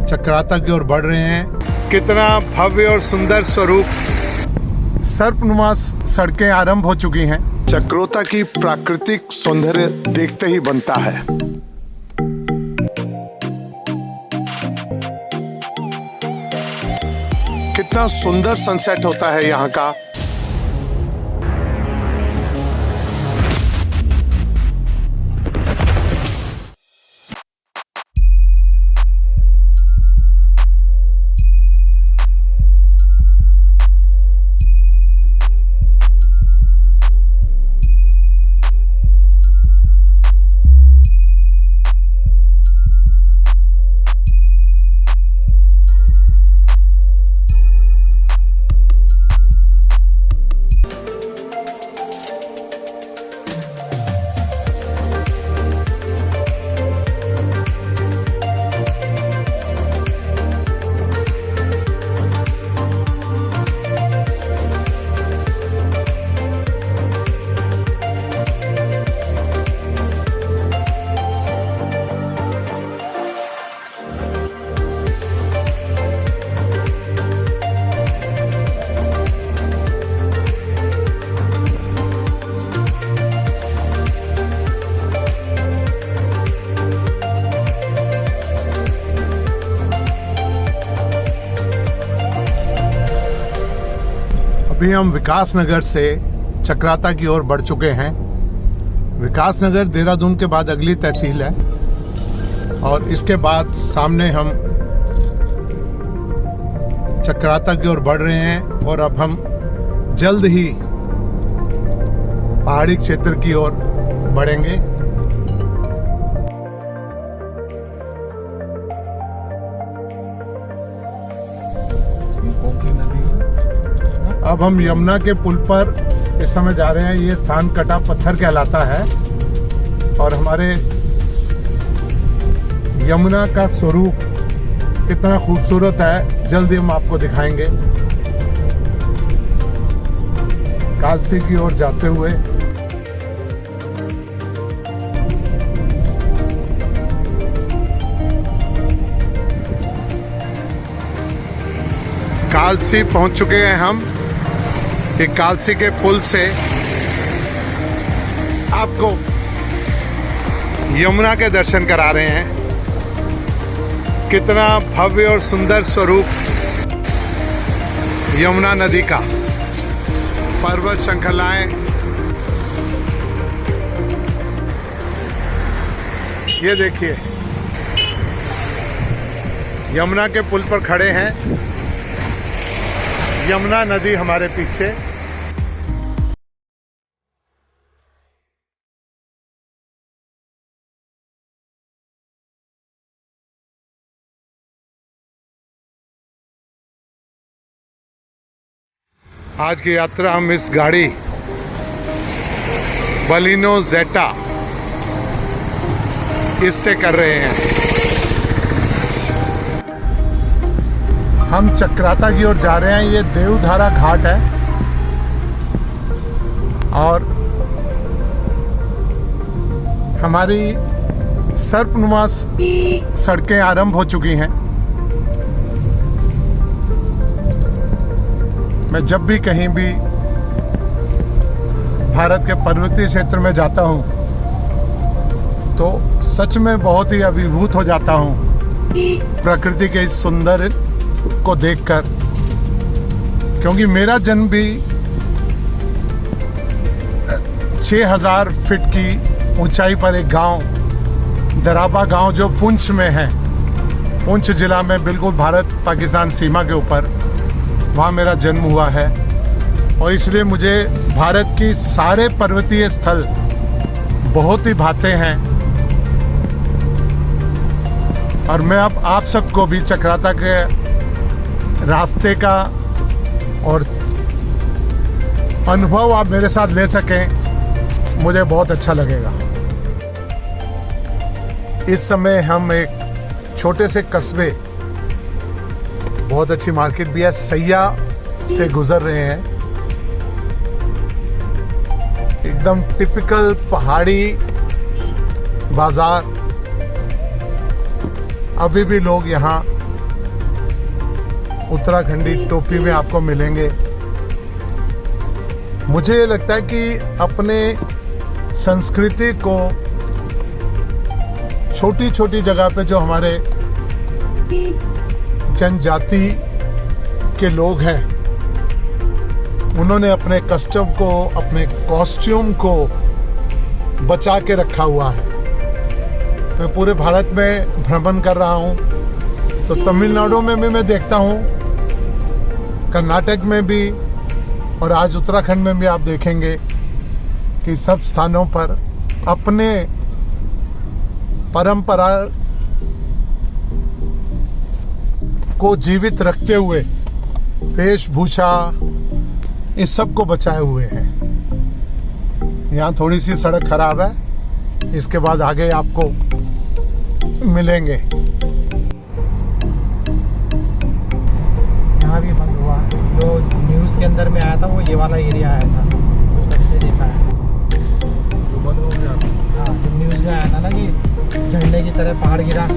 चक्राता की ओर बढ़ रहे हैं। कितना भव्य और सुंदर स्वरूप, सर्पनुमा सड़कें आरंभ हो चुकी हैं। चक्रोता की प्राकृतिक सौंदर्य देखते ही बनता है। कितना सुंदर सनसेट होता है यहाँ का। अभी हम विकास नगर से चक्राता की ओर बढ़ चुके हैं। विकास नगर देहरादून के बाद अगली तहसील है और इसके बाद सामने हम चक्राता की ओर बढ़ रहे हैं और अब हम जल्द ही पहाड़ी क्षेत्र की ओर बढ़ेंगे। अब हम यमुना के पुल पर इस समय जा रहे हैं। ये स्थान कटा पत्थर कहलाता है और हमारे यमुना का स्वरूप कितना खूबसूरत है जल्दी हम आपको दिखाएंगे। कालसी की ओर जाते हुए कालसी पहुंच चुके हैं हम। एक कालसी के पुल से आपको यमुना के दर्शन करा रहे हैं। कितना भव्य और सुंदर स्वरूप यमुना नदी का। पर्वत श्रृंखलाएं, ये देखिए यमुना के पुल पर खड़े हैं। यमुना नदी हमारे पीछे। आज की यात्रा हम इस गाड़ी बलिनो जेटा इससे कर रहे हैं। हम चक्राता की ओर जा रहे हैं। ये देवधारा घाट है और हमारी सर्पनुमा सड़कें आरंभ हो चुकी हैं। मैं जब भी कहीं भी भारत के पर्वतीय क्षेत्र में जाता हूं तो सच में बहुत ही अभिभूत हो जाता हूं प्रकृति के इस सुंदर को देखकर, क्योंकि मेरा जन्म भी 6000 फीट की ऊंचाई पर एक गांव दराबा गांव जो पुंछ में है, पुंछ जिला में बिल्कुल भारत पाकिस्तान सीमा के ऊपर, वहाँ मेरा जन्म हुआ है। और इसलिए मुझे भारत की सारे पर्वतीय स्थल बहुत ही भाते हैं। और मैं अब आप सबको भी चक्राता के रास्ते का और अनुभव आप मेरे साथ ले सकें, मुझे बहुत अच्छा लगेगा। इस समय हम एक छोटे से कस्बे, बहुत अच्छी मार्केट भी है, सैया से गुजर रहे हैं। एकदम टिपिकल पहाड़ी बाजार। अभी भी लोग यहाँ उत्तराखंडी टोपी में आपको मिलेंगे। मुझे ये लगता है कि अपने संस्कृति को छोटी छोटी जगह पे जो हमारे जनजाति के लोग हैं, उन्होंने अपने कस्टम को, अपने कॉस्ट्यूम को बचा के रखा हुआ है। मैं पूरे भारत में भ्रमण कर रहा हूँ, तो तमिलनाडु में भी मैं देखता हूँ, कर्नाटक में भी, और आज उत्तराखंड में भी आप देखेंगे कि सब स्थानों पर अपने परंपरा को जीवित रखते हुए वेशभूषा इस सब को बचाए हुए हैं। यहाँ थोड़ी सी सड़क खराब है, इसके बाद आगे आपको मिलेंगे। यहाँ भी बंद हुआ, जो न्यूज़ के अंदर में आया था वो ये वाला एरिया आया था, तो सबने देखा है। बंद हो गया। हाँ, जो न्यूज़ में आया था ना कि झंडे की तरह पहाड़ गिरा।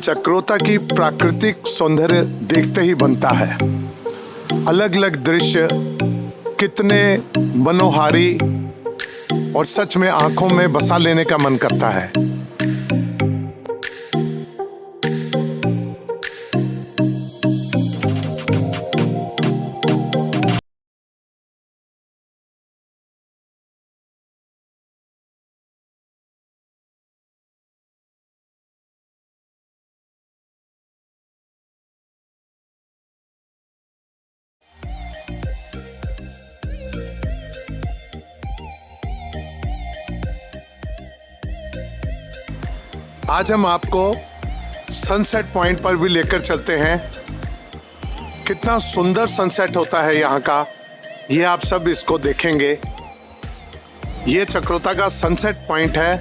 चक्रोता की प्राकृतिक सौंदर्य देखते ही बनता है। अलग अलग दृश्य कितने मनोहारी और सच में आंखों में बसा लेने का मन करता है। आज हम आपको सनसेट पॉइंट पर भी लेकर चलते हैं। कितना सुंदर सनसेट होता है यहाँ का, ये आप सब इसको देखेंगे। ये चक्रोता का सनसेट पॉइंट है।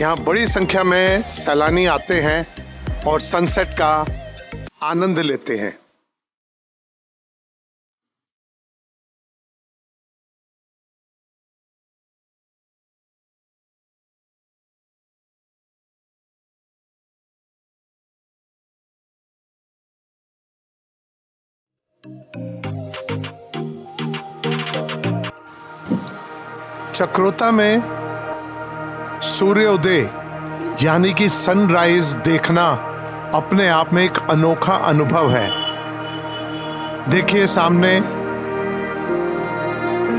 यहाँ बड़ी संख्या में सैलानी आते हैं और सनसेट का आनंद लेते हैं। चक्रोता में सूर्योदय यानी कि सनराइज देखना अपने आप में एक अनोखा अनुभव है। देखिए सामने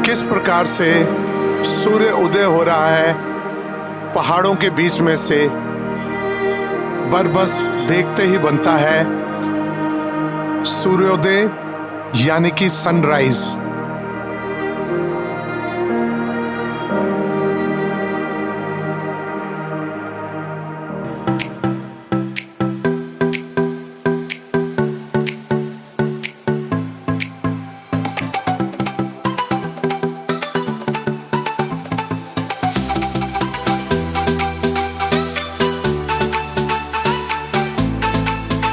किस प्रकार से सूर्य उदय हो रहा है पहाड़ों के बीच में से। बस देखते ही बनता है सूर्योदय यानी कि सनराइज।